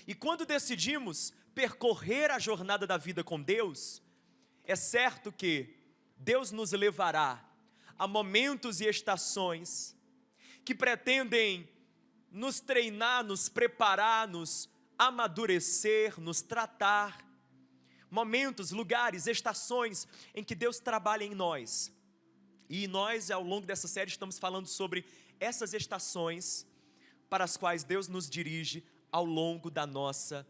E quando decidimos percorrer a jornada da vida com Deus, é certo que Deus nos levará a momentos e estações que pretendem nos treinar, nos preparar, nos amadurecer, nos tratar. Momentos, lugares, estações em que Deus trabalha em nós. E nós, ao longo dessa série, estamos falando sobre essas estações para as quais Deus nos dirige ao longo da nossa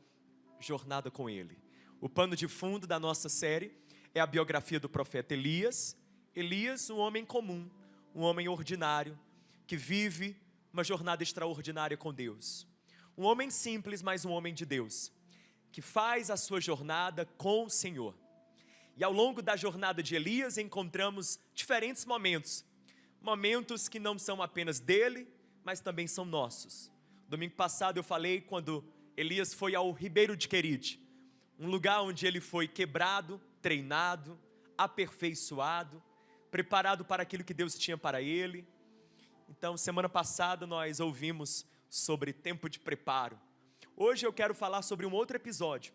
jornada com Ele. O pano de fundo da nossa série é a biografia do profeta Elias. Elias, um homem comum, um homem ordinário, que vive uma jornada extraordinária com Deus. Um homem simples, mas um homem de Deus, que faz a sua jornada com o Senhor. E ao longo da jornada de Elias encontramos diferentes momentos. Momentos que não são apenas dele, mas também são nossos. Domingo passado eu falei quando Elias foi ao Ribeiro de Querite, um lugar onde ele foi quebrado, treinado, aperfeiçoado, preparado para aquilo que Deus tinha para ele. Então, semana passada nós ouvimos sobre tempo de preparo. Hoje eu quero falar sobre um outro episódio,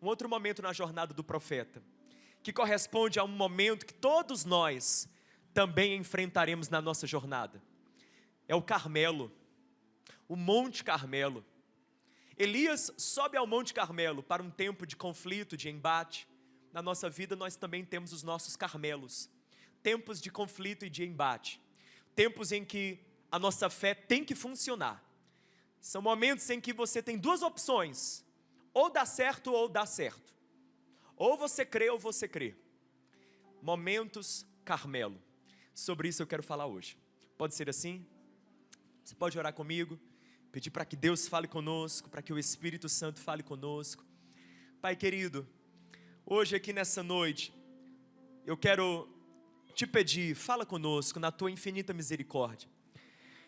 um outro momento na jornada do profeta, que corresponde a um momento que todos nós também enfrentaremos na nossa jornada. É o Carmelo, o Monte Carmelo. Elias sobe ao Monte Carmelo para um tempo de conflito, de embate. Na nossa vida nós também temos os nossos Carmelos, tempos de conflito e de embate, tempos em que a nossa fé tem que funcionar. São momentos em que você tem duas opções, ou dá certo ou dá certo, ou você crê ou você crê. Momentos Carmelo, sobre isso eu quero falar hoje. Pode ser assim? Você pode orar comigo, pedir para que Deus fale conosco, para que o Espírito Santo fale conosco. Pai querido, hoje aqui nessa noite, eu quero te pedir, fala conosco na tua infinita misericórdia.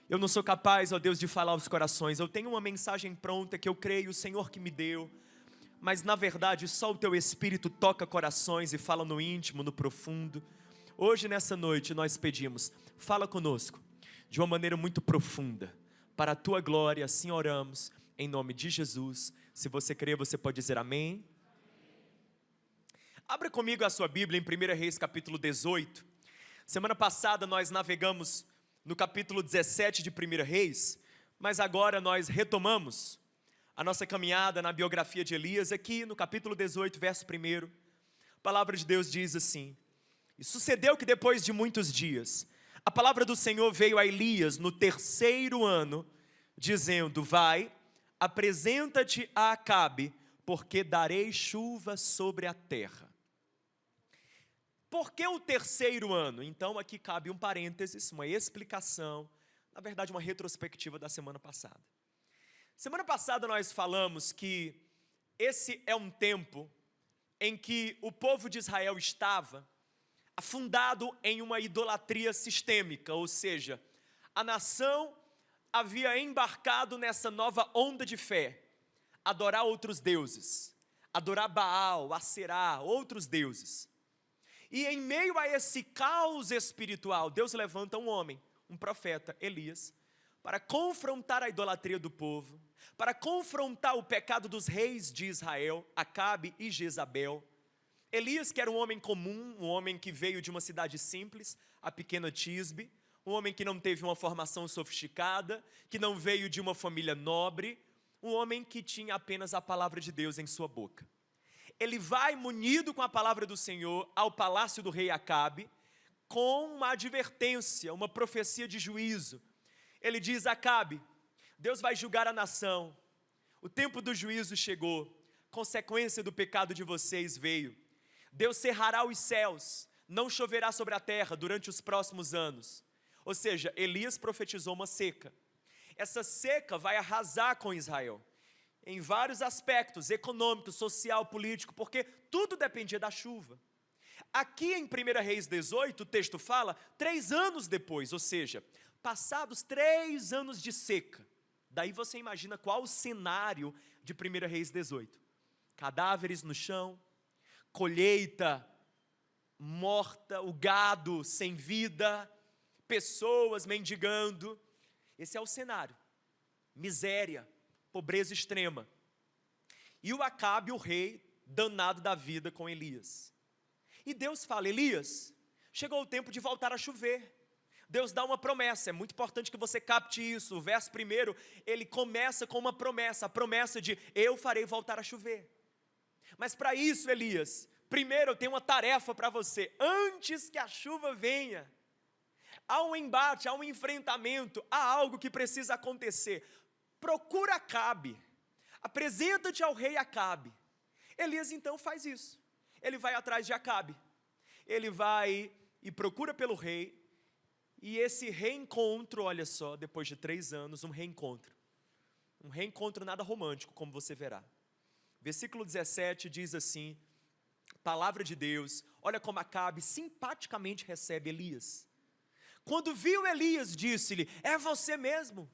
Eu não sou capaz, ó Deus, de falar aos corações. Eu tenho uma mensagem pronta que eu creio, o Senhor que me deu, mas na verdade só o teu Espírito toca corações e fala no íntimo, no profundo. Hoje nessa noite nós pedimos, fala conosco de uma maneira muito profunda, para a tua glória, assim oramos, em nome de Jesus. Se você crer, você pode dizer amém. Abra comigo a sua Bíblia em 1 Reis capítulo 18. Semana passada nós navegamos no capítulo 17 de 1 Reis, mas agora nós retomamos a nossa caminhada na biografia de Elias, aqui no capítulo 18, verso 1. A palavra de Deus diz assim: E sucedeu que depois de muitos dias, a palavra do Senhor veio a Elias no 3º ano, dizendo: Vai, apresenta-te a Acabe, porque darei chuva sobre a terra. Por que o 3º ano? Então aqui cabe um parênteses, uma explicação, na verdade uma retrospectiva da semana passada. Semana passada nós falamos que esse é um tempo em que o povo de Israel estava afundado em uma idolatria sistêmica, ou seja, a nação havia embarcado nessa nova onda de fé, adorar outros deuses, adorar Baal, Aserá, outros deuses. E em meio a esse caos espiritual, Deus levanta um homem, um profeta, Elias, para confrontar a idolatria do povo, para confrontar o pecado dos reis de Israel, Acabe e Jezabel. Elias, que era um homem comum, um homem que veio de uma cidade simples, a pequena Tisbe, um homem que não teve uma formação sofisticada, que não veio de uma família nobre, um homem que tinha apenas a palavra de Deus em sua boca. Ele vai munido com a palavra do Senhor ao palácio do rei Acabe, com uma advertência, uma profecia de juízo. Ele diz: Acabe, Deus vai julgar a nação, o tempo do juízo chegou, consequência do pecado de vocês veio. Deus cerrará os céus, não choverá sobre a terra durante os próximos anos. Ou seja, Elias profetizou uma seca. Essa seca vai arrasar com Israel, em vários aspectos, econômico, social, político, porque tudo dependia da chuva. Aqui em 1 Reis 18, o texto fala 3 anos depois, ou seja, passados 3 anos de seca. Daí você imagina qual o cenário de 1 Reis 18. Cadáveres no chão, colheita morta, o gado sem vida, pessoas mendigando. Esse é o cenário, miséria, pobreza extrema. E o Acabe, o rei, danado da vida com Elias. E Deus fala: Elias, chegou o tempo de voltar a chover. Deus dá uma promessa, é muito importante que você capte isso. O verso primeiro, ele começa com uma promessa, a promessa de: eu farei voltar a chover. Mas para isso, Elias, primeiro eu tenho uma tarefa para você. Antes que a chuva venha, há um embate, há um enfrentamento, há algo que precisa acontecer. Procura Acabe, apresenta-te ao rei Acabe. Elias então faz isso. Ele vai atrás de Acabe, ele vai e procura pelo rei. E esse reencontro, olha só, depois de 3 anos, um reencontro nada romântico, como você verá. Versículo 17 diz assim, palavra de Deus, olha como Acabe simpaticamente recebe Elias. Quando viu Elias, disse-lhe: é você mesmo,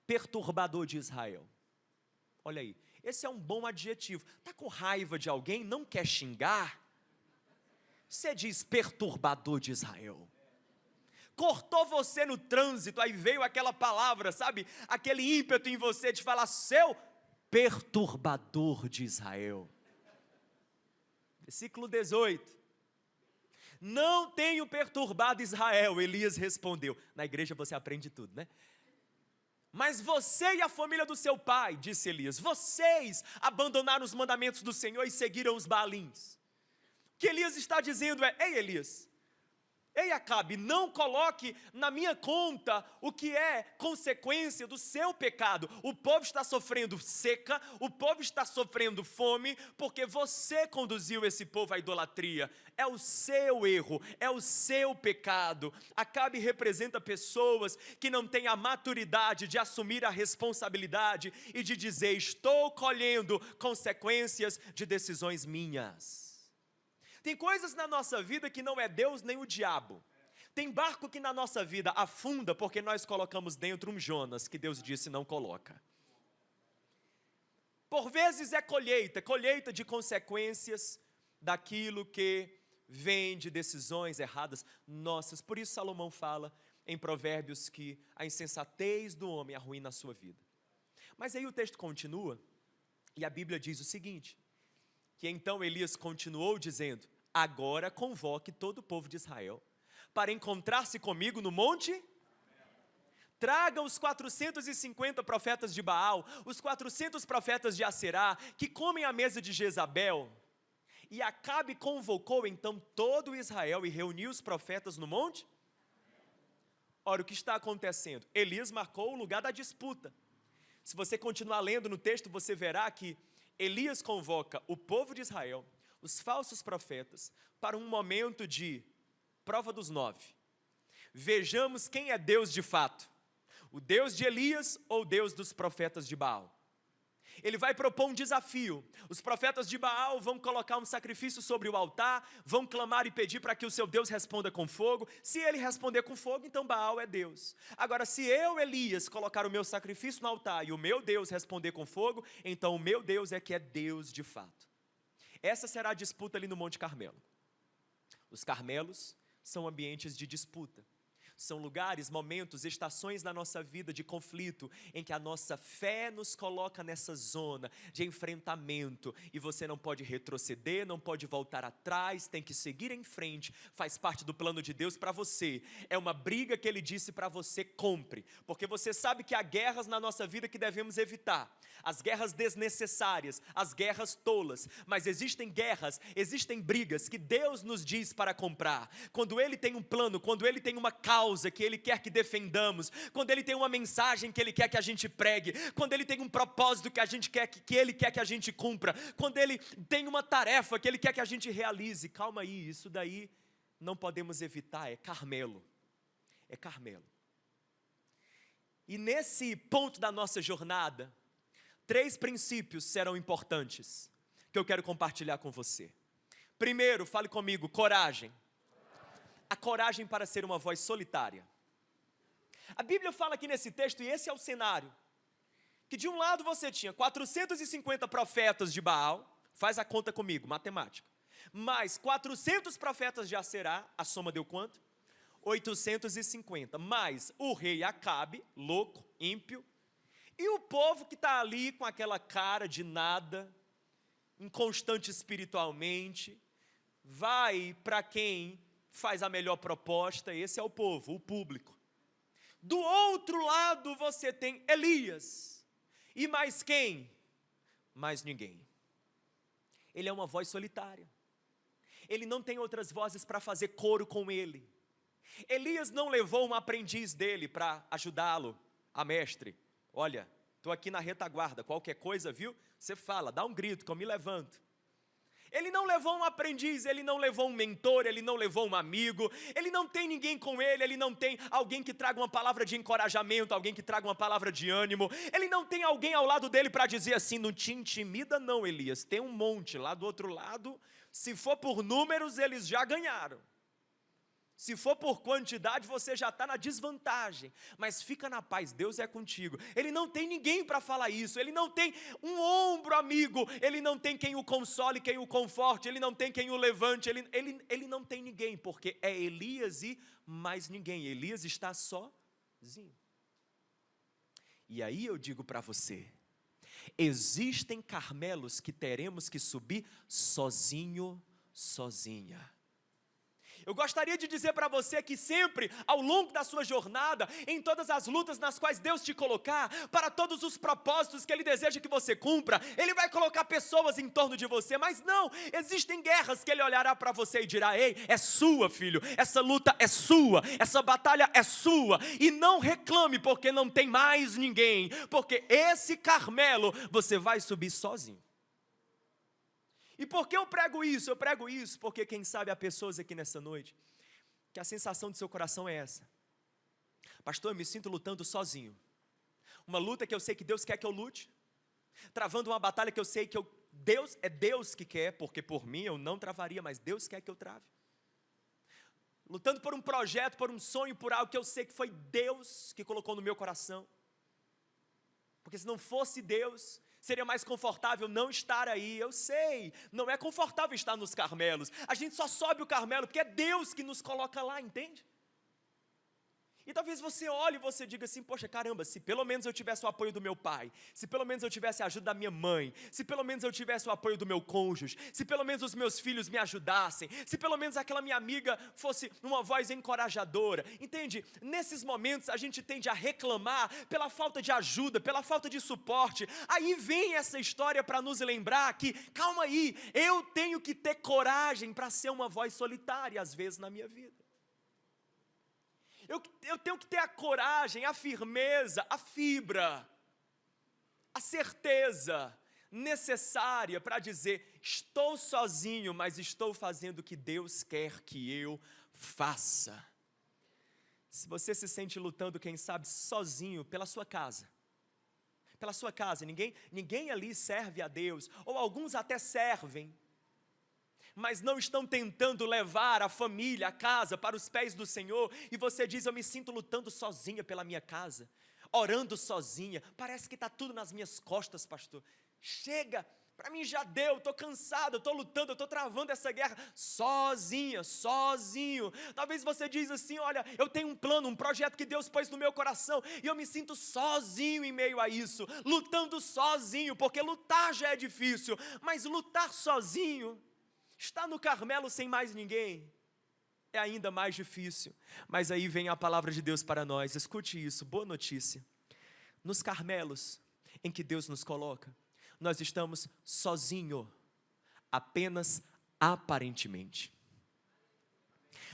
perturbador de Israel. Olha aí, esse é um bom adjetivo. Está com raiva de alguém, não quer xingar? Você diz: perturbador de Israel. Cortou você no trânsito, aí veio aquela palavra, sabe? Aquele ímpeto em você de falar: seu perturbador de Israel. Versículo 18. Não tenho perturbado Israel, Elias respondeu. Na igreja você aprende tudo, né? Mas você e a família do seu pai, disse Elias, vocês abandonaram os mandamentos do Senhor e seguiram os Baalins. O que Elias está dizendo é: ei Elias, ei Acabe, não coloque na minha conta o que é consequência do seu pecado. O povo está sofrendo seca, o povo está sofrendo fome, porque você conduziu esse povo à idolatria. É o seu erro, é o seu pecado. Acabe representa pessoas que não têm a maturidade de assumir a responsabilidade e de dizer: estou colhendo consequências de decisões minhas. Tem coisas na nossa vida que não é Deus nem o diabo. Tem barco que na nossa vida afunda porque nós colocamos dentro um Jonas que Deus disse não coloca. Por vezes é colheita de consequências daquilo que vem de decisões erradas nossas. Por isso Salomão fala em Provérbios que a insensatez do homem arruína a sua vida. Mas aí o texto continua e a Bíblia diz o seguinte: que então Elias continuou dizendo: agora convoque todo o povo de Israel para encontrar-se comigo no monte. Traga os 450 profetas de Baal, os 400 profetas de Aserá, que comem à mesa de Jezabel. E Acabe convocou então todo Israel e reuniu os profetas no monte. Ora, o que está acontecendo? Elias marcou o lugar da disputa. Se você continuar lendo no texto, você verá que Elias convoca o povo de Israel, os falsos profetas, para um momento de prova dos 9. Vejamos quem é Deus de fato, o Deus de Elias ou o Deus dos profetas de Baal. Ele vai propor um desafio. Os profetas de Baal vão colocar um sacrifício sobre o altar, vão clamar e pedir para que o seu Deus responda com fogo. Se ele responder com fogo, então Baal é Deus. Agora, se eu, Elias, colocar o meu sacrifício no altar e o meu Deus responder com fogo, então o meu Deus é que é Deus de fato. Essa será a disputa ali no Monte Carmelo. Os Carmelos são ambientes de disputa. São lugares, momentos, estações na nossa vida de conflito, em que a nossa fé nos coloca nessa zona de enfrentamento, e você não pode retroceder, não pode voltar atrás, tem que seguir em frente, faz parte do plano de Deus para você. É uma briga que Ele disse para você: compre, porque você sabe que há guerras na nossa vida que devemos evitar, as guerras desnecessárias, as guerras tolas, mas existem guerras, existem brigas que Deus nos diz para comprar. Quando Ele tem um plano, quando Ele tem uma causa que Ele quer que defendamos, quando Ele tem uma mensagem que Ele quer que a gente pregue, quando Ele tem um propósito que a gente quer que Ele quer que a gente cumpra, quando Ele tem uma tarefa que Ele quer que a gente realize. Calma aí, isso daí não podemos evitar, é Carmelo. É Carmelo. E nesse ponto da nossa jornada, 3 princípios serão importantes que eu quero compartilhar com você. Primeiro, fale comigo: coragem. A coragem para ser uma voz solitária. A Bíblia fala aqui nesse texto, e esse é o cenário, que de um lado você tinha 450 profetas de Baal, faz a conta comigo, matemática, mais 400 profetas de Aserá, a soma deu quanto? 850, mais o rei Acabe, louco, ímpio, e o povo que está ali com aquela cara de nada, inconstante espiritualmente, vai para quem faz a melhor proposta. Esse é o povo, o público. Do outro lado você tem Elias, e mais quem? Mais ninguém. Ele é uma voz solitária, ele não tem outras vozes para fazer coro com ele. Elias não levou um aprendiz dele para ajudá-lo. Mestre, olha, estou aqui na retaguarda, qualquer coisa, viu? Você fala, dá um grito que eu me levanto. Ele não levou um aprendiz, ele não levou um mentor, ele não levou um amigo, ele não tem ninguém com ele, ele não tem alguém que traga uma palavra de encorajamento, alguém que traga uma palavra de ânimo, ele não tem alguém ao lado dele para dizer assim, não te intimida não, Elias, tem um monte lá do outro lado, se for por números eles já ganharam. Se for por quantidade, você já está na desvantagem, mas fica na paz, Deus é contigo. Ele não tem ninguém para falar isso, ele não tem um ombro amigo, ele não tem quem o console, quem o conforte, ele não tem quem o levante, ele não tem ninguém, porque é Elias e mais ninguém. Elias está sozinho. E aí eu digo para você, existem Carmelos que teremos que subir sozinho, sozinha. Eu gostaria de dizer para você que sempre, ao longo da sua jornada, em todas as lutas nas quais Deus te colocar, para todos os propósitos que Ele deseja que você cumpra, Ele vai colocar pessoas em torno de você, mas não, existem guerras que Ele olhará para você e dirá, ei, é sua, filho, essa luta é sua, essa batalha é sua, e não reclame porque não tem mais ninguém, porque esse Carmelo você vai subir sozinho. E por que eu prego isso? Eu prego isso porque quem sabe há pessoas aqui nessa noite que a sensação do seu coração é essa. Pastor, eu me sinto lutando sozinho. Uma luta que eu sei que Deus quer que eu lute. Travando uma batalha que eu sei que Deus que quer, porque por mim eu não travaria, mas Deus quer que eu trave. Lutando por um projeto, por um sonho, por algo que eu sei que foi Deus que colocou no meu coração. Porque se não fosse Deus, seria mais confortável não estar aí. Eu sei, não é confortável estar nos Carmelos. A gente só sobe o Carmelo porque é Deus que nos coloca lá, entende? E talvez você olhe e você diga assim, poxa, caramba, se pelo menos eu tivesse o apoio do meu pai, se pelo menos eu tivesse a ajuda da minha mãe, se pelo menos eu tivesse o apoio do meu cônjuge, se pelo menos os meus filhos me ajudassem, se pelo menos aquela minha amiga fosse uma voz encorajadora, entende? Nesses momentos a gente tende a reclamar pela falta de ajuda, pela falta de suporte. Aí vem essa história para nos lembrar que, calma aí, eu tenho que ter coragem para ser uma voz solitária às vezes na minha vida. Eu tenho que ter a coragem, a firmeza, a fibra, a certeza necessária para dizer, estou sozinho, mas estou fazendo o que Deus quer que eu faça. Se você se sente lutando, quem sabe, sozinho pela sua casa, ninguém ali serve a Deus, ou alguns até servem, mas não estão tentando levar a família, a casa, para os pés do Senhor, e você diz, eu me sinto lutando sozinha pela minha casa, orando sozinha, parece que está tudo nas minhas costas, pastor, chega, para mim já deu, estou cansado, estou lutando, estou travando essa guerra, sozinho, talvez você diz assim, olha, eu tenho um plano, um projeto que Deus pôs no meu coração, e eu me sinto sozinho em meio a isso, lutando sozinho, porque lutar já é difícil, mas lutar sozinho, está no Carmelo sem mais ninguém, é ainda mais difícil. Mas aí vem a palavra de Deus para nós, escute isso, boa notícia. Nos Carmelos em que Deus nos coloca, nós estamos sozinhos, apenas aparentemente.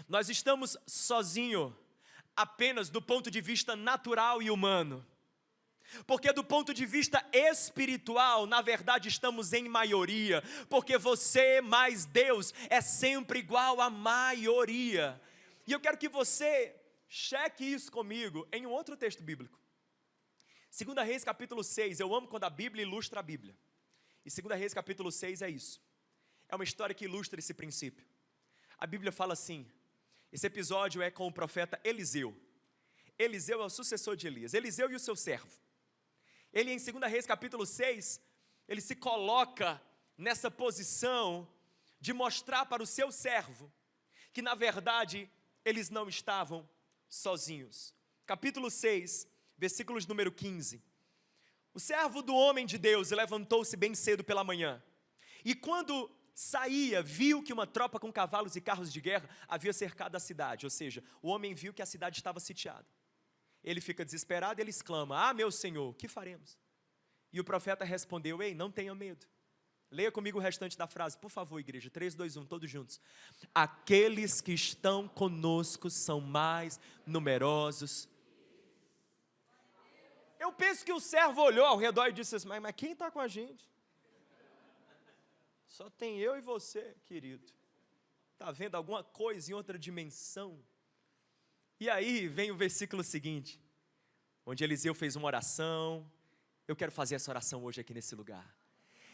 Nós estamos sozinhos, apenas do ponto de vista natural e humano. Porque do ponto de vista espiritual, na verdade estamos em maioria, porque você mais Deus é sempre igual à maioria. E eu quero que você cheque isso comigo em um outro texto bíblico. 2 Reis capítulo 6, eu amo quando a Bíblia ilustra a Bíblia. E 2 Reis capítulo 6 é isso. É uma história que ilustra esse princípio. A Bíblia fala assim, esse episódio é com o profeta Eliseu. Eliseu é o sucessor de Elias, Eliseu e o seu servo. Ele em 2 Reis capítulo 6, ele se coloca nessa posição de mostrar para o seu servo que na verdade eles não estavam sozinhos. Capítulo 6, versículos número 15. O servo do homem de Deus levantou-se bem cedo pela manhã E quando saía, viu que uma tropa com cavalos e carros de guerra havia cercado a cidade. Ou seja, o homem viu que a cidade estava sitiada. Ele fica desesperado e ele exclama: ah, meu Senhor, o que faremos? E o profeta respondeu: ei, não tenha medo. Leia comigo o restante da frase, por favor, igreja. 3, 2, 1, todos juntos. Aqueles que estão conosco são mais numerosos. Eu penso que o servo olhou ao redor e disse assim: mas quem está com a gente? Só tem eu e você, querido. Está vendo alguma coisa em outra dimensão? E aí vem o versículo seguinte, onde Eliseu fez uma oração. Eu quero fazer essa oração hoje aqui nesse lugar.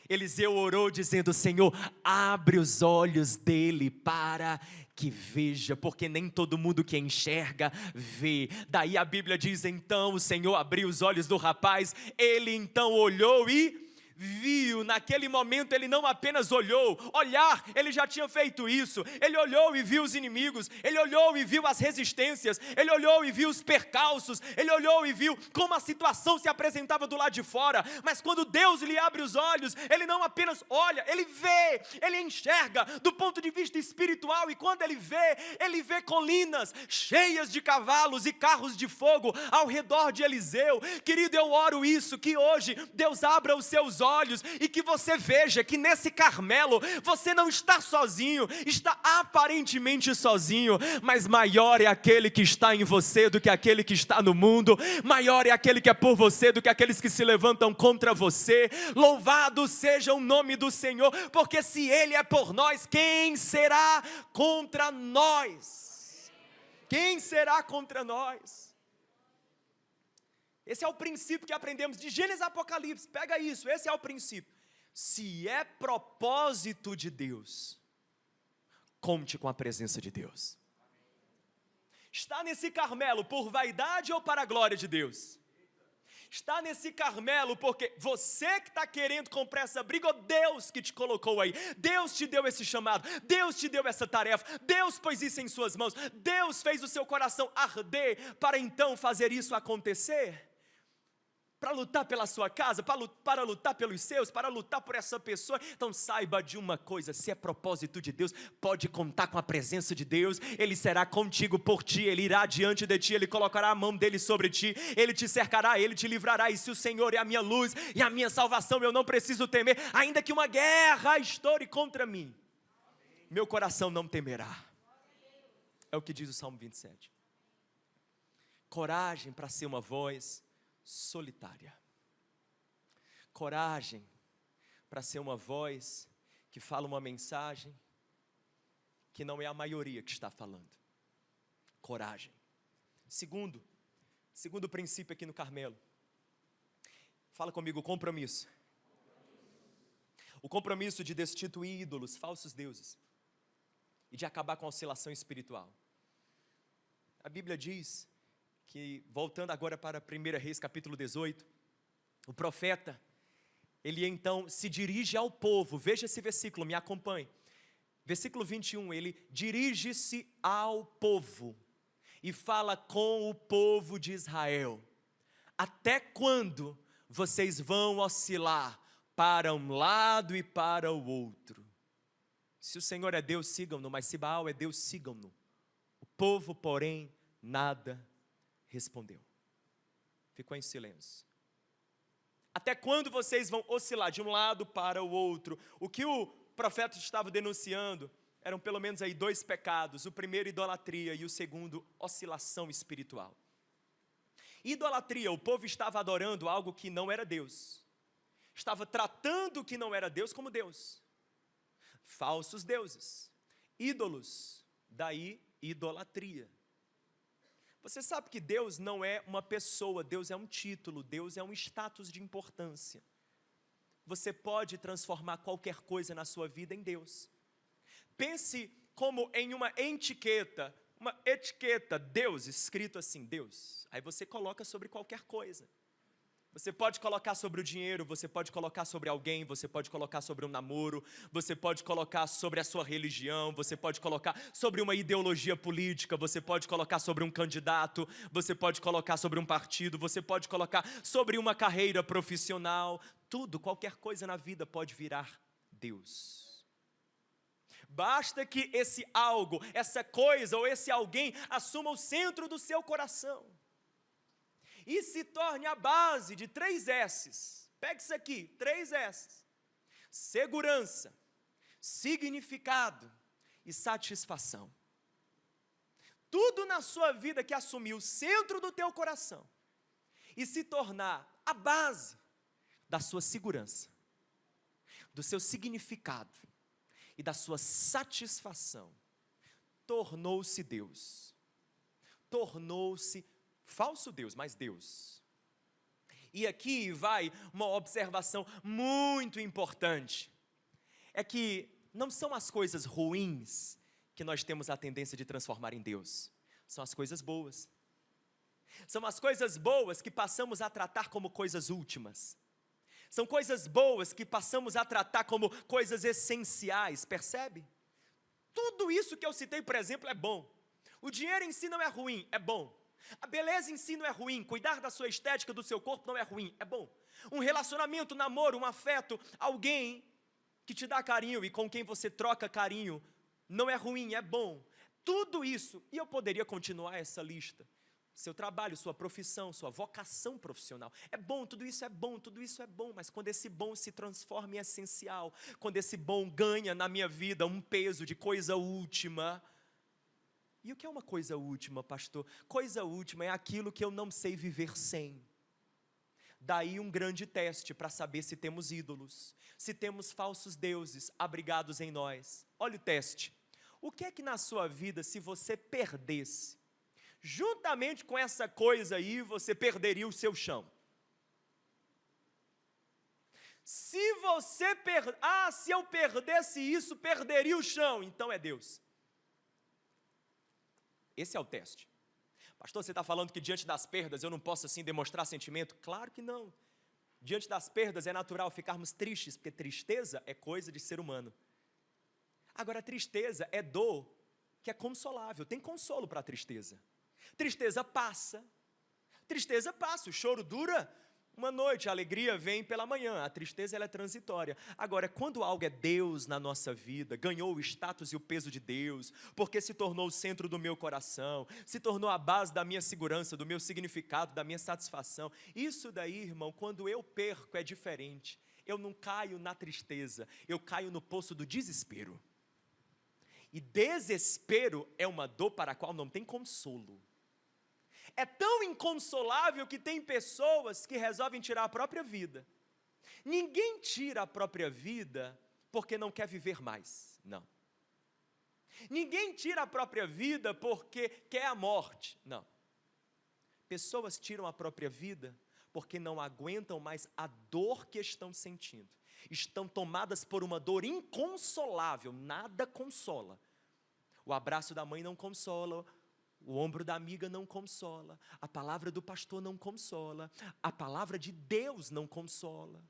Eliseu orou dizendo: Senhor, abre os olhos dele para que veja, porque nem todo mundo que enxerga vê. Daí a Bíblia diz: então o Senhor abriu os olhos do rapaz, ele então olhou e viu. Naquele momento ele não apenas olhou, olhar, ele já tinha feito isso. Ele olhou e viu os inimigos, ele olhou e viu as resistências, ele olhou e viu os percalços, ele olhou e viu como a situação se apresentava do lado de fora. Mas quando Deus lhe abre os olhos, ele não apenas olha, ele vê, ele enxerga do ponto de vista espiritual. E quando ele vê colinas cheias de cavalos e carros de fogo ao redor de Eliseu. Querido, eu oro isso, que hoje Deus abra os seus olhos e que você veja que nesse Carmelo você não está sozinho, está aparentemente sozinho, mas maior é aquele que está em você do que aquele que está no mundo, maior é aquele que é por você do que aqueles que se levantam contra você. Louvado seja o nome do Senhor, porque se Ele é por nós, quem será contra nós? Quem será contra nós? Esse é o princípio que aprendemos de Gênesis a Apocalipse. Pega isso, esse é o princípio. Se é propósito de Deus, conte com a presença de Deus. Está nesse Carmelo por vaidade ou para a glória de Deus? Está nesse Carmelo porque você que está querendo comprar essa briga, ou Deus que te colocou aí? Deus te deu esse chamado, Deus te deu essa tarefa, Deus pôs isso em suas mãos, Deus fez o seu coração arder para então fazer isso acontecer? Para lutar pela sua casa, para lutar pelos seus, para lutar por essa pessoa. Então saiba de uma coisa: se é propósito de Deus, pode contar com a presença de Deus. Ele será contigo, por ti, Ele irá diante de ti, Ele colocará a mão dele sobre ti, Ele te cercará, Ele te livrará. E se o Senhor é a minha luz e a minha salvação, eu não preciso temer, ainda que uma guerra estoure contra mim, meu coração não temerá. É o que diz o Salmo 27. Coragem para ser uma voz solitária. Coragem para ser uma voz que fala uma mensagem que não é a maioria que está falando. Coragem. Segundo princípio aqui no Carmelo. Fala comigo: compromisso. O compromisso de destituir ídolos, falsos deuses, e de acabar com a oscilação espiritual. A Bíblia diz que, voltando agora para 1 Reis capítulo 18, o profeta, ele então se dirige ao povo. Veja esse versículo, me acompanhe. Versículo 21, ele dirige-se ao povo e fala com o povo de Israel: até quando vocês vão oscilar para um lado e para o outro? Se o Senhor é Deus, sigam-no, mas se Baal é Deus, sigam-no. O povo, porém, nada respondeu. Ficou em silêncio. Até quando vocês vão oscilar de um lado para o outro? O que o profeta estava denunciando eram pelo menos aí 2 pecados. O primeiro, idolatria, e o segundo, oscilação espiritual. Idolatria: o povo estava adorando algo que não era Deus, estava tratando o que não era Deus como Deus. Falsos deuses, ídolos, daí idolatria. Você sabe que Deus não é uma pessoa, Deus é um título, Deus é um status de importância. Você pode transformar qualquer coisa na sua vida em Deus. Pense como em uma etiqueta, Deus, escrito assim, Deus. Aí você coloca sobre qualquer coisa. Você pode colocar sobre o dinheiro, você pode colocar sobre alguém, você pode colocar sobre um namoro, você pode colocar sobre a sua religião, você pode colocar sobre uma ideologia política, você pode colocar sobre um candidato, você pode colocar sobre um partido, você pode colocar sobre uma carreira profissional. Tudo, qualquer coisa na vida pode virar Deus. Basta que esse algo, essa coisa ou esse alguém assuma o centro do seu coração e se torne a base de 3 S's. Pegue isso aqui, 3 S's: segurança, significado e satisfação. Tudo na sua vida que assumir o centro do teu coração e se tornar a base da sua segurança, do seu significado e da sua satisfação, tornou-se Deus. Tornou-se falso Deus, mas Deus. E aqui vai uma observação muito importante. É que não são as coisas ruins que nós temos a tendência de transformar em Deus. São as coisas boas. São as coisas boas que passamos a tratar como coisas últimas. São coisas boas que passamos a tratar como coisas essenciais, percebe? Tudo isso que eu citei, por exemplo, é bom. O dinheiro em si não é ruim, é bom. A beleza em si não é ruim, cuidar da sua estética, do seu corpo não é ruim, é bom. Um relacionamento, um namoro, um afeto, alguém que te dá carinho e com quem você troca carinho, não é ruim, é bom. Tudo isso, e eu poderia continuar essa lista. Seu trabalho, sua profissão, sua vocação profissional. É bom, tudo isso é bom, tudo isso é bom, mas quando esse bom se transforma em essencial, quando esse bom ganha na minha vida um peso de coisa última. E o que é uma coisa última, pastor? Coisa última é aquilo que eu não sei viver sem. Daí um grande teste para saber se temos ídolos, se temos falsos deuses abrigados em nós. Olha o teste. O que é que na sua vida, se você perdesse, juntamente com essa coisa aí, você perderia o seu chão? Se você se eu perdesse isso, perderia o chão, então é Deus. Esse é o teste. Pastor, você está falando que diante das perdas eu não posso assim demonstrar sentimento? Claro que não. Diante das perdas é natural ficarmos tristes, porque tristeza é coisa de ser humano. Agora, tristeza é dor que é consolável, tem consolo para a tristeza. Tristeza passa, o choro dura uma noite, a alegria vem pela manhã, a tristeza ela é transitória. Agora, quando algo é Deus na nossa vida, ganhou o status e o peso de Deus, porque se tornou o centro do meu coração, se tornou a base da minha segurança, do meu significado, da minha satisfação, isso daí, irmão, quando eu perco é diferente. Eu não caio na tristeza, eu caio no poço do desespero. E desespero é uma dor para a qual não tem consolo. É tão inconsolável que tem pessoas que resolvem tirar a própria vida. Ninguém tira a própria vida porque não quer viver mais, não. Ninguém tira a própria vida porque quer a morte, não. Pessoas tiram a própria vida porque não aguentam mais a dor que estão sentindo. Estão tomadas por uma dor inconsolável, nada consola. O abraço da mãe não consola, o ombro da amiga não consola, a palavra do pastor não consola, a palavra de Deus não consola.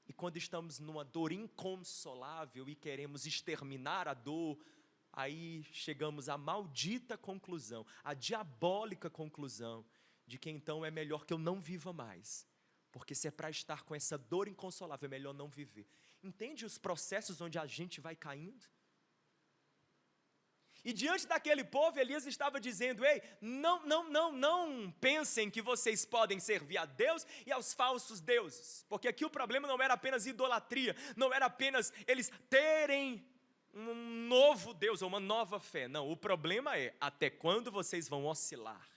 E quando estamos numa dor inconsolável e queremos exterminar a dor, aí chegamos à maldita conclusão, à diabólica conclusão, de que então é melhor que eu não viva mais. Porque se é para estar com essa dor inconsolável, é melhor não viver. Entende os processos onde a gente vai caindo? E diante daquele povo, Elias estava dizendo, ei, não pensem que vocês podem servir a Deus e aos falsos deuses. Porque aqui o problema não era apenas idolatria, não era apenas eles terem um novo Deus ou uma nova fé. Não, o problema é até quando vocês vão oscilar.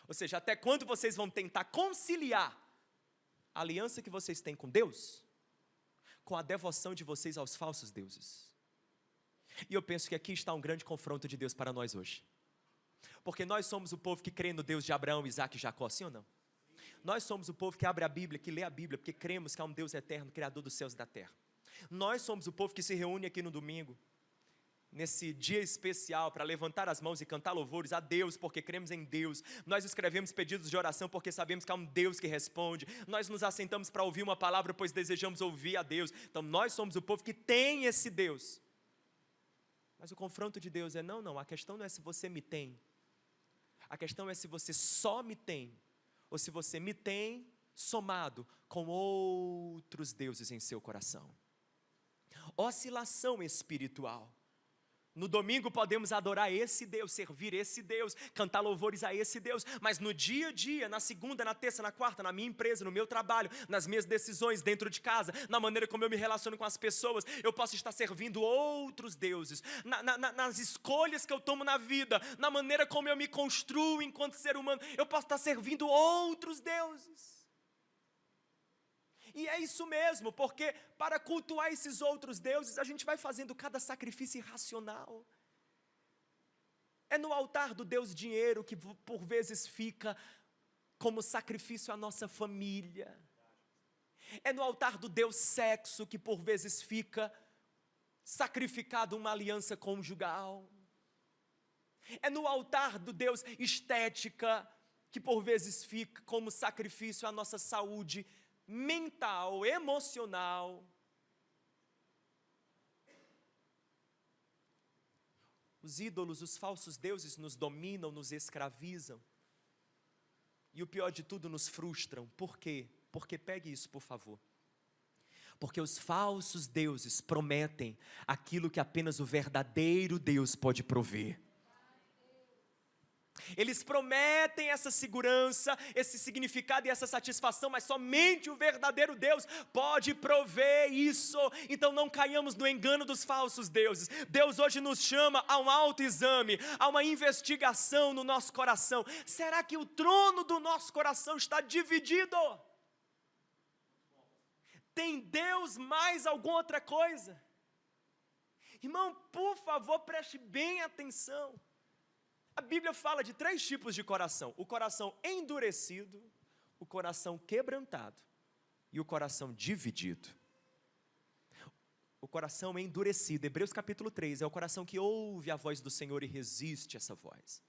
Ou seja, até quando vocês vão tentar conciliar a aliança que vocês têm com Deus, com a devoção de vocês aos falsos deuses. E eu penso que aqui está um grande confronto de Deus para nós hoje. Porque nós somos o povo que crê no Deus de Abraão, Isaque e Jacó, sim ou não? Nós somos o povo que abre a Bíblia, que lê a Bíblia, porque cremos que há um Deus eterno, Criador dos céus e da terra. Nós somos o povo que se reúne aqui no domingo, nesse dia especial, para levantar as mãos e cantar louvores a Deus, porque cremos em Deus. Nós escrevemos pedidos de oração, porque sabemos que há um Deus que responde. Nós nos assentamos para ouvir uma palavra, pois desejamos ouvir a Deus. Então nós somos o povo que tem esse Deus. Mas o confronto de Deus é, não, a questão não é se você me tem. A questão é se você só me tem, ou se você me tem somado com outros deuses em seu coração. Oscilação espiritual. No domingo podemos adorar esse Deus, servir esse Deus, cantar louvores a esse Deus, mas no dia a dia, na segunda, na terça, na quarta, na minha empresa, no meu trabalho, nas minhas decisões dentro de casa, na maneira como eu me relaciono com as pessoas, eu posso estar servindo outros deuses, nas escolhas que eu tomo na vida, na maneira como eu me construo enquanto ser humano, eu posso estar servindo outros deuses. E é isso mesmo, porque para cultuar esses outros deuses, a gente vai fazendo cada sacrifício irracional. É no altar do Deus dinheiro que por vezes fica como sacrifício a nossa família. É no altar do Deus sexo que por vezes fica sacrificado uma aliança conjugal. É no altar do Deus estética que por vezes fica como sacrifício a nossa saúde mental, emocional. Os ídolos, os falsos deuses nos dominam, nos escravizam. E o pior de tudo, nos frustram. Por quê? Porque pegue isso, por favor. Porque os falsos deuses prometem aquilo que apenas o verdadeiro Deus pode prover. Eles prometem essa segurança, esse significado e essa satisfação, mas somente o verdadeiro Deus pode prover isso. Então não caiamos no engano dos falsos deuses. Deus hoje nos chama a um autoexame, a uma investigação no nosso coração. Será que o trono do nosso coração está dividido? Tem Deus mais alguma outra coisa? Irmão, por favor, preste bem atenção. A Bíblia fala de 3 tipos de coração: o coração endurecido, o coração quebrantado e o coração dividido. O coração endurecido, Hebreus capítulo 3, é o coração que ouve a voz do Senhor e resiste a essa voz.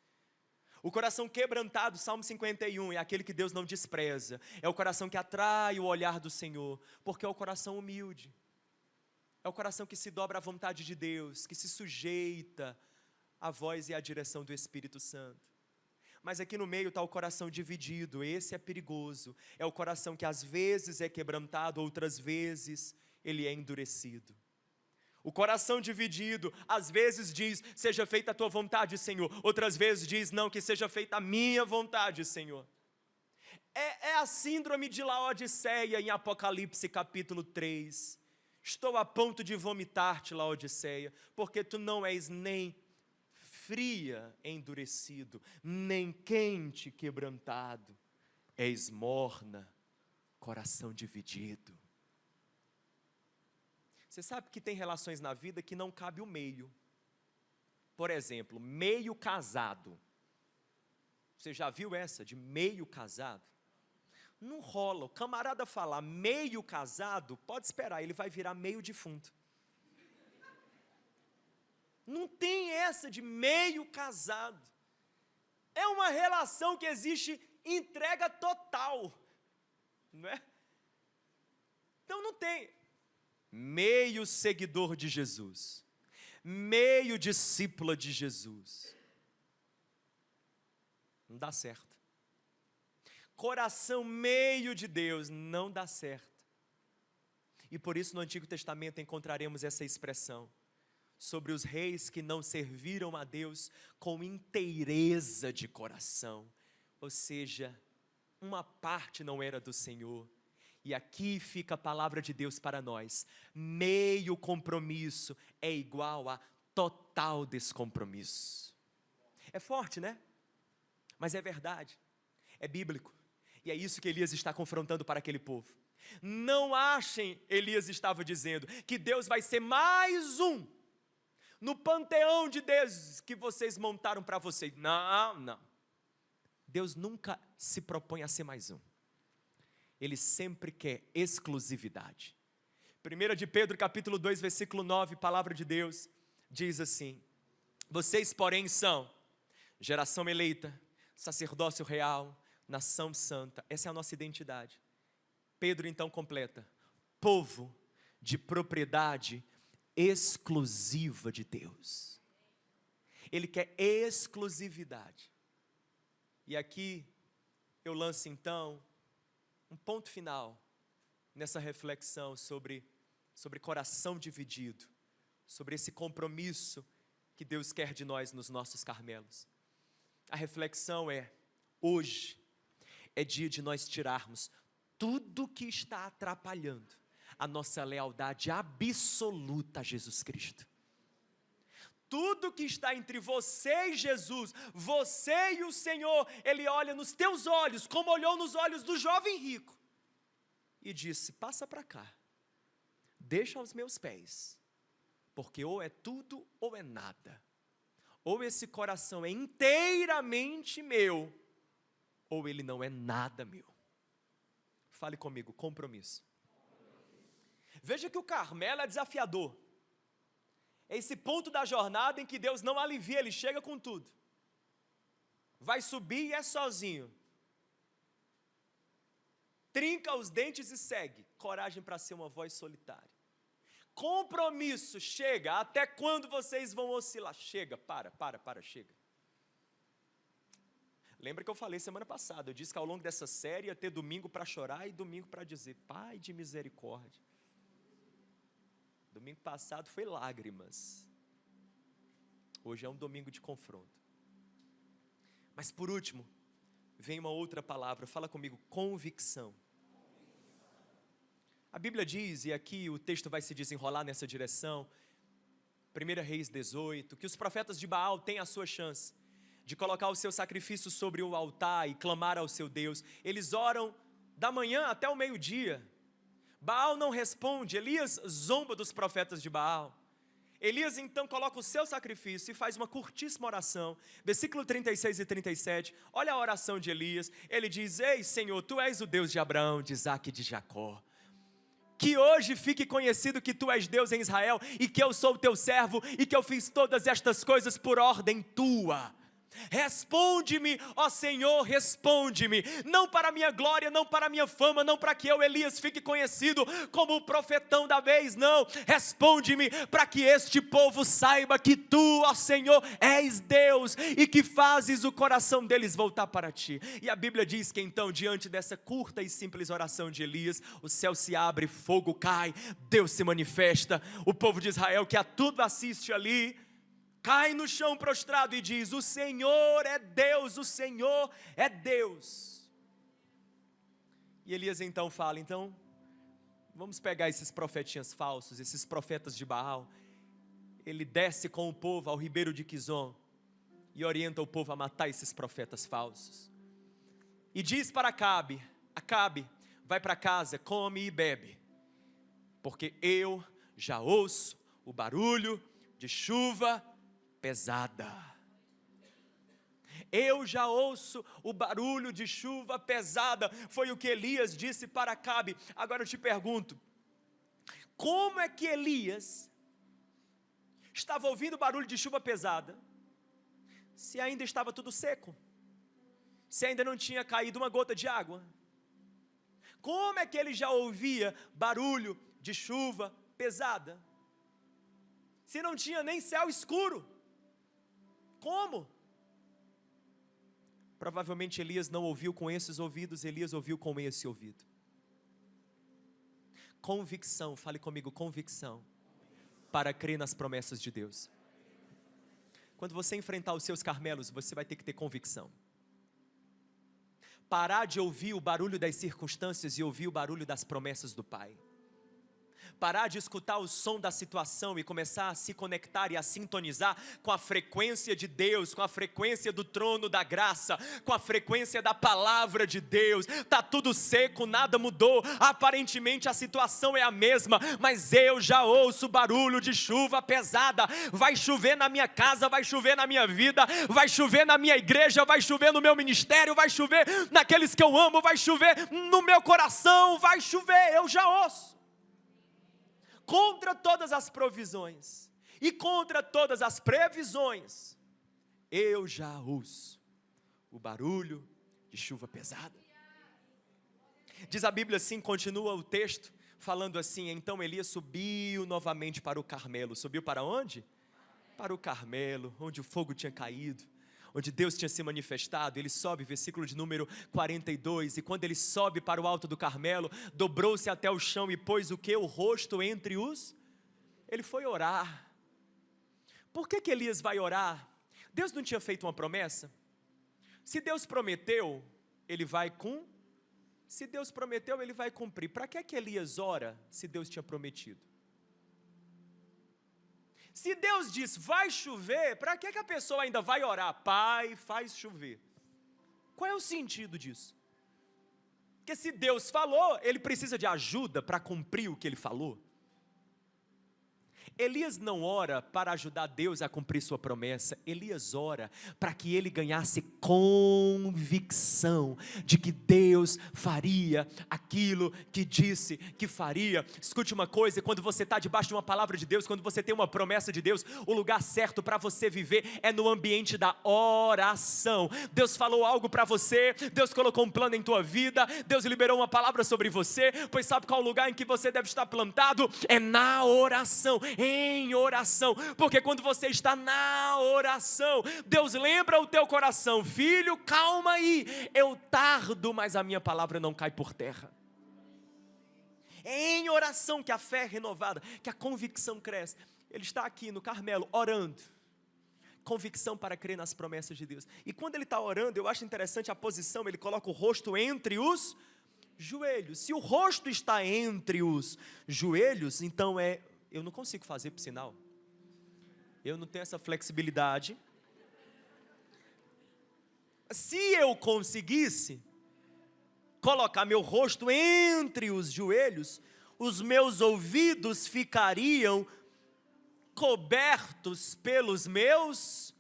O coração quebrantado, Salmo 51, é aquele que Deus não despreza, é o coração que atrai o olhar do Senhor, porque é o coração humilde, é o coração que se dobra à vontade de Deus, que se sujeita a voz e a direção do Espírito Santo. Mas aqui no meio está o coração dividido. Esse é perigoso. É o coração que às vezes é quebrantado, outras vezes ele é endurecido. O coração dividido às vezes diz: seja feita a tua vontade, Senhor. Outras vezes diz: não, que seja feita a minha vontade, Senhor. É a síndrome de Laodiceia em Apocalipse capítulo 3. Estou a ponto de vomitar-te, Laodiceia, porque tu não és nem fria, endurecido, nem quente, quebrantado. És morna, coração dividido. Você sabe que tem relações na vida que não cabe o meio. Por exemplo, meio casado. Você já viu essa de meio casado? Não rola. O camarada falar meio casado, pode esperar, ele vai virar meio defunto. Não tem essa de meio casado. É uma relação que existe entrega total, não é? Então não tem meio seguidor de Jesus, meio discípula de Jesus. Não dá certo. Coração meio de Deus, não dá certo. E por isso no Antigo Testamento encontraremos essa expressão sobre os reis que não serviram a Deus com inteireza de coração, ou seja, uma parte não era do Senhor. E aqui fica a palavra de Deus para nós: meio compromisso é igual a total descompromisso. É forte, né? Mas é verdade, é bíblico, e é isso que Elias está confrontando para aquele povo. Não achem, Elias estava dizendo, que Deus vai ser mais um no panteão de deuses que vocês montaram para vocês. Não. Deus nunca se propõe a ser mais um. Ele sempre quer exclusividade. 1 de Pedro capítulo 2, versículo 9, palavra de Deus, diz assim: vocês, porém, são geração eleita, sacerdócio real, nação santa. Essa é a nossa identidade. Pedro então completa: povo de propriedade exclusiva de Deus. Ele quer exclusividade. E aqui eu lanço então um ponto final nessa reflexão sobre coração dividido, sobre esse compromisso que Deus quer de nós nos nossos Carmelos. A reflexão é: hoje é dia de nós tirarmos tudo que está atrapalhando a nossa lealdade absoluta a Jesus Cristo. Tudo que está entre você e Jesus, você e o Senhor, Ele olha nos teus olhos, como olhou nos olhos do jovem rico, e disse: passa para cá, deixa aos meus pés, porque ou é tudo ou é nada. Ou esse coração é inteiramente meu, ou ele não é nada meu. Fale comigo: compromisso. Veja que o Carmelo é desafiador. É esse ponto da jornada em que Deus não alivia, Ele chega com tudo. Vai subir e é sozinho. Trinca os dentes e segue. Coragem para ser uma voz solitária. Compromisso, chega. Até quando vocês vão oscilar? Chega, chega. Lembra que eu falei semana passada, eu disse que ao longo dessa série ia ter domingo para chorar e domingo para dizer: Pai de misericórdia. Domingo passado foi lágrimas. Hoje é um domingo de confronto. Mas por último, vem uma outra palavra, fala comigo: convicção. A Bíblia diz, e aqui o texto vai se desenrolar nessa direção, 1 Reis 18, que os profetas de Baal têm a sua chance de colocar o seu sacrifício sobre o altar e clamar ao seu Deus. Eles oram da manhã até o meio-dia. Baal não responde. Elias zomba dos profetas de Baal. Elias então coloca o seu sacrifício e faz uma curtíssima oração. Versículo 36 e 37, olha a oração de Elias. Ele diz: ei Senhor, Tu és o Deus de Abraão, de Isaque e de Jacó. Que hoje fique conhecido que Tu és Deus em Israel, e que eu sou o Teu servo, e que eu fiz todas estas coisas por ordem Tua. Responde-me, ó Senhor, responde-me, não para a minha glória, não para a minha fama, não para que eu, Elias, fique conhecido como o profetão da vez, não, responde-me para que este povo saiba que Tu, ó Senhor, és Deus, e que fazes o coração deles voltar para Ti. E a Bíblia diz que então, diante dessa curta e simples oração de Elias, o céu se abre, fogo cai, Deus se manifesta, o povo de Israel que a tudo assiste ali, cai no chão prostrado e diz: o Senhor é Deus, o Senhor é Deus. E Elias então fala: então, vamos pegar esses profetinhas falsos, esses profetas de Baal. Ele desce com o povo ao ribeiro de Quizon e orienta o povo a matar esses profetas falsos. E diz para Acabe: Acabe, vai para casa, come e bebe, porque eu já ouço o barulho de chuva pesada. Eu já ouço o barulho de chuva pesada. Foi o que Elias disse para Acabe. Agora eu te pergunto: como é que Elias estava ouvindo o barulho de chuva pesada, se ainda estava tudo seco? Se ainda não tinha caído uma gota de água? Como é que ele já ouvia barulho de chuva pesada, se não tinha nem céu escuro? Como? Provavelmente Elias não ouviu com esses ouvidos, Elias ouviu com esse ouvido. Convicção, fale comigo: convicção, para crer nas promessas de Deus. Quando você enfrentar os seus Carmelos, você vai ter que ter convicção. Parar de ouvir o barulho das circunstâncias e ouvir o barulho das promessas do Pai. Parar de escutar o som da situação e começar a se conectar e a sintonizar com a frequência de Deus, com a frequência do trono da graça, com a frequência da palavra de Deus. Está tudo seco, nada mudou, aparentemente a situação é a mesma, mas eu já ouço barulho de chuva pesada. Vai chover na minha casa, vai chover na minha vida, vai chover na minha igreja, vai chover no meu ministério, vai chover naqueles que eu amo, vai chover no meu coração, vai chover, eu já ouço. Contra todas as provisões e contra todas as previsões, eu já ouço o barulho de chuva pesada. Diz a Bíblia assim, continua o texto, falando assim: então Elias subiu novamente para o Carmelo. Subiu para onde? Para o Carmelo, onde o fogo tinha caído, onde Deus tinha se manifestado. Ele sobe, versículo de número 42, e quando ele sobe para o alto do Carmelo, dobrou-se até o chão e pôs o que? O rosto entre os... Ele foi orar. Por que Elias vai orar? Deus não tinha feito uma promessa? Se Deus prometeu, ele vai Se Deus prometeu, ele vai cumprir. Para que Elias ora, se Deus tinha prometido? Se Deus diz, vai chover, para que a pessoa ainda vai orar? Pai, faz chover. Qual é o sentido disso? Porque se Deus falou, ele precisa de ajuda para cumprir o que ele falou. Elias não ora para ajudar Deus a cumprir sua promessa. Elias ora para que ele ganhasse convicção de que Deus faria aquilo que disse que faria. Escute uma coisa, quando você está debaixo de uma palavra de Deus, quando você tem uma promessa de Deus, o lugar certo para você viver é no ambiente da oração. Deus falou algo para você, Deus colocou um plano em tua vida, Deus liberou uma palavra sobre você, pois sabe qual é o lugar em que você deve estar plantado? É na oração, em oração, porque quando você está na oração, Deus lembra o teu coração, filho, calma aí, eu tardo, mas a minha palavra não cai por terra. É em oração que a fé é renovada, que a convicção cresce. Ele está aqui no Carmelo, orando, convicção para crer nas promessas de Deus, e quando ele está orando, eu acho interessante a posição, ele coloca o rosto entre os joelhos. Se o rosto está entre os joelhos, então eu não consigo fazer por sinal, eu não tenho essa flexibilidade. Se eu conseguisse colocar meu rosto entre os joelhos, os meus ouvidos ficariam cobertos pelos meus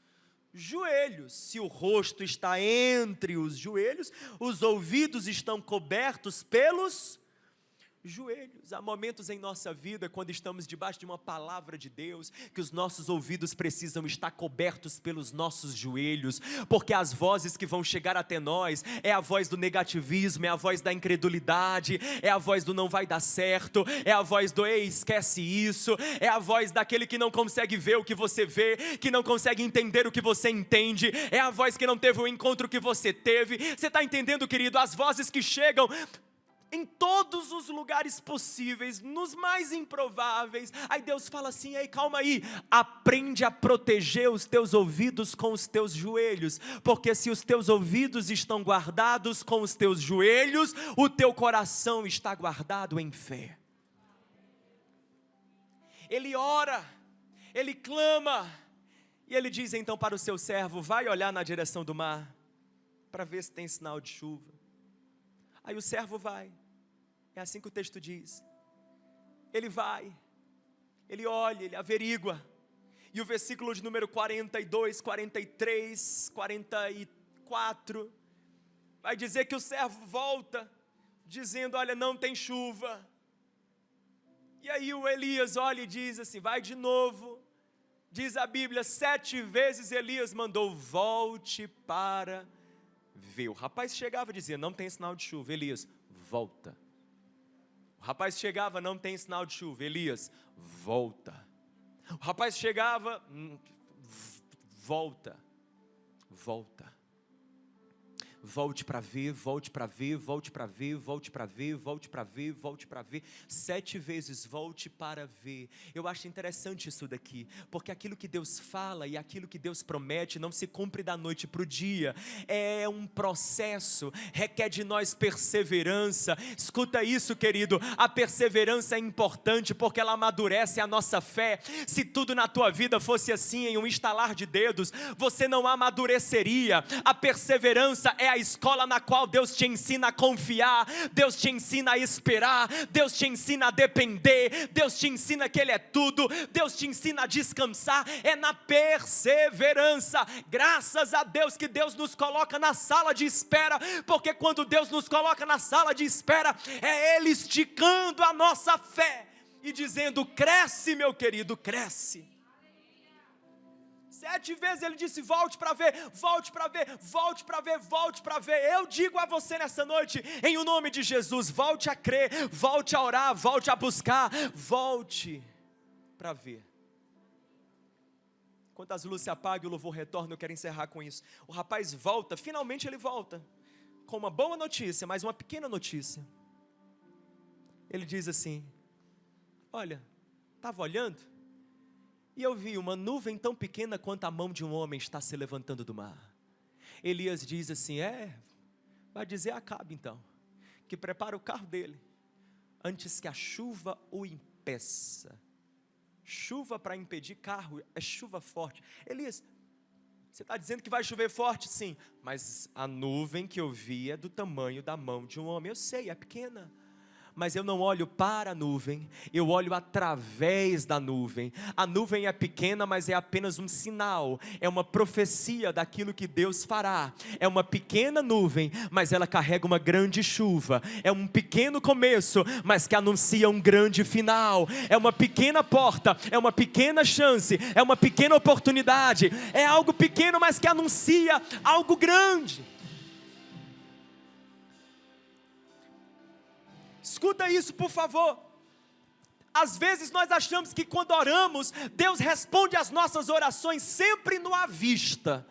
joelhos. Se o rosto está entre os joelhos, os ouvidos estão cobertos pelos joelhos. Há momentos em nossa vida, quando estamos debaixo de uma palavra de Deus, que os nossos ouvidos precisam estar cobertos pelos nossos joelhos, porque as vozes que vão chegar até nós, é a voz do negativismo, é a voz da incredulidade, é a voz do não vai dar certo, é a voz do ei, esquece isso, é a voz daquele que não consegue ver o que você vê, que não consegue entender o que você entende, é a voz que não teve o encontro que você teve. Você está entendendo, querido? As vozes que chegam em todos os lugares possíveis, nos mais improváveis. Aí Deus fala assim, ei, calma aí, aprende a proteger os teus ouvidos com os teus joelhos, porque se os teus ouvidos estão guardados com os teus joelhos, o teu coração está guardado em fé. Ele ora, ele clama, e ele diz então para o seu servo, vai olhar na direção do mar, para ver se tem sinal de chuva. Aí o servo vai, é assim que o texto diz, ele vai, ele olha, ele averigua, e o versículo de número 42, 43, 44, vai dizer que o servo volta, dizendo, olha, não tem chuva, e aí o Elias olha e diz assim, vai de novo, diz a Bíblia, 7 vezes Elias mandou, volte para ver. O rapaz chegava e dizia, não tem sinal de chuva. Elias, volta. O rapaz chegava, não tem sinal de chuva. Elias, volta. O rapaz chegava, volta. Volte para ver, volte para ver, volte para ver, volte para ver, volte para ver, volte para ver, 7 vezes volte para ver. Eu acho interessante isso daqui, porque aquilo que Deus fala e aquilo que Deus promete não se cumpre da noite para o dia, é um processo, requer de nós perseverança. Escuta isso, querido, a perseverança é importante porque ela amadurece a nossa fé. Se tudo na tua vida fosse assim, em um estalar de dedos, você não amadureceria. A perseverança é a escola na qual Deus te ensina a confiar, Deus te ensina a esperar, Deus te ensina a depender, Deus te ensina que Ele é tudo, Deus te ensina a descansar, é na perseverança. Graças a Deus que Deus nos coloca na sala de espera, porque quando Deus nos coloca na sala de espera, é Ele esticando a nossa fé e dizendo, cresce meu querido, cresce. 7 vezes ele disse, volte para ver, volte para ver, volte para ver, volte para ver. Eu digo a você nessa noite, em o nome de Jesus, volte a crer, volte a orar, volte a buscar, volte para ver. Enquanto as luzes se apagam e o louvor retorna, eu quero encerrar com isso. O rapaz volta, finalmente ele volta, com uma boa notícia, mas uma pequena notícia. Ele diz assim: olha, estava olhando, e eu vi uma nuvem tão pequena quanto a mão de um homem está se levantando do mar. Elias diz assim: vai dizer a Acabe então, que prepara o carro dele, antes que a chuva o impeça. Chuva para impedir carro, é chuva forte. Elias, você está dizendo que vai chover forte? Sim, mas a nuvem que eu vi é do tamanho da mão de um homem. Eu sei, é pequena, mas eu não olho para a nuvem, eu olho através da nuvem. A nuvem é pequena, mas é apenas um sinal, é uma profecia daquilo que Deus fará. É uma pequena nuvem, mas ela carrega uma grande chuva. É um pequeno começo, mas que anuncia um grande final. É uma pequena porta, é uma pequena chance, é uma pequena oportunidade. É algo pequeno, mas que anuncia algo grande. Escuta isso, por favor. Às vezes nós achamos que quando oramos, Deus responde às nossas orações sempre no à vista.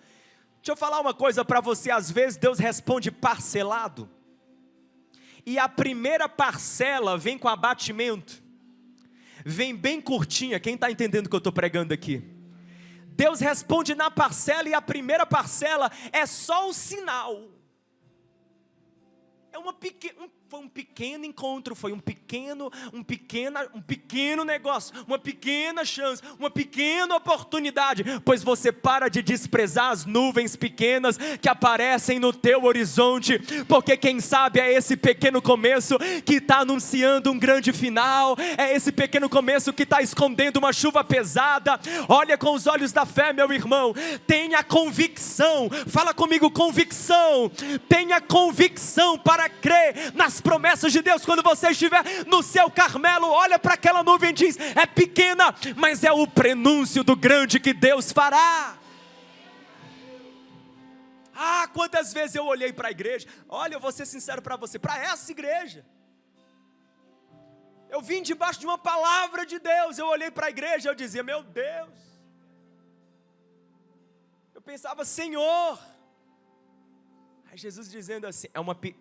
Deixa eu falar uma coisa para você, às vezes Deus responde parcelado. E a primeira parcela vem com abatimento. Vem bem curtinha, quem está entendendo o que eu estou pregando aqui? Deus responde na parcela e a primeira parcela é só o sinal. Foi um pequeno encontro, foi um pequeno negócio, uma pequena chance, uma pequena oportunidade, pois você para de desprezar as nuvens pequenas que aparecem no teu horizonte, porque quem sabe é esse pequeno começo que está anunciando um grande final, é esse pequeno começo que está escondendo uma chuva pesada. Olha com os olhos da fé, meu irmão, tenha convicção, fala comigo, convicção, tenha convicção para crer nas promessas de Deus. Quando você estiver no seu Carmelo, olha para aquela nuvem e diz: é pequena, mas é o prenúncio do grande que Deus fará. Quantas vezes eu olhei para a igreja, olha, eu vou ser sincero para você, para essa igreja, eu vim debaixo de uma palavra de Deus, eu olhei para a igreja, eu dizia: meu Deus, eu pensava: Senhor, aí Jesus dizendo assim: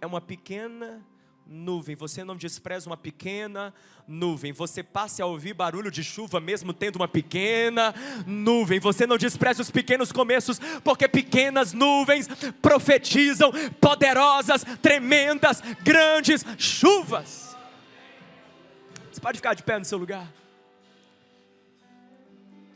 é uma pequena nuvem, você não despreza uma pequena nuvem, você passe a ouvir barulho de chuva mesmo tendo uma pequena nuvem, você não despreza os pequenos começos, porque pequenas nuvens profetizam poderosas, tremendas, grandes chuvas. Você pode ficar de pé no seu lugar?